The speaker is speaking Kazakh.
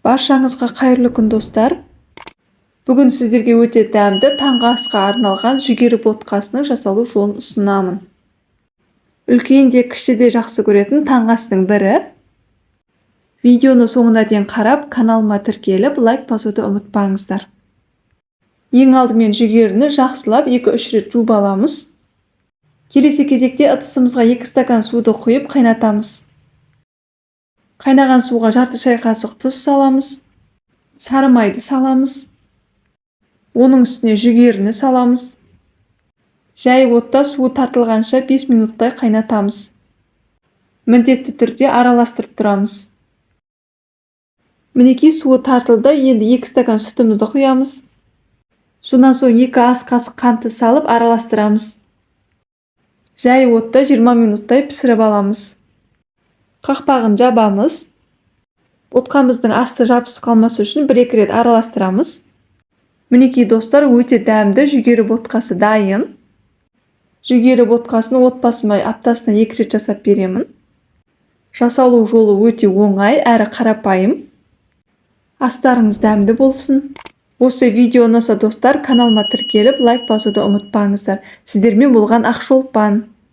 Баршаңызға қайырлы күн достар. Бүгін сіздерге өте дәмді таңғы асқа арналған жүгері ботқасының жасалу жолын ұсынамын. Үлкен де кіші де жақсы көретін таңғы астың бірі. Видеоны соңына дейін қарап, каналыма тіркеліп, лайк басуды ұмытпаңыздар. Ең алдымен жүгеріні жақсылап 2-3 рет жуып аламыз. Келесі кезекте ыдысымызға 2 стакан суды құйып қайнатамыз. Қайнаған суға жарты шай қасық тұз саламыз. Сары майды саламыз. Оның үстіне жүгеріні саламыз. Жай отта суы тартылғанша 5 минуттай қайнатамыз. Міндетті түрде араластырып тұрамыз. Мінекей суы тартылды, енді 2 стакан сүтімізді құямыз. Содан соң 2 ас қасық қантты салып араластырамыз. Жай отта 20 минуттай пісіріп аламыз. Қақпағын жабамыз. Ботқамыздың асты жабысып қалмасы үшін 1-2 рет араластырамыз. Мінекей достар, өте дәмді жүгері ботқасы дайын. Жүгері ботқасыны отбасыма аптасына 2 рет жасап беремін. Жасалу жолы өте оңай әрі қарапайым. Астарыңыз дәмді болсын. Осы видео ұнаса достар, каналыма тіркеліп, лайк басуды ұмытпаңыздар. Сіздермен болған Ақшолпан.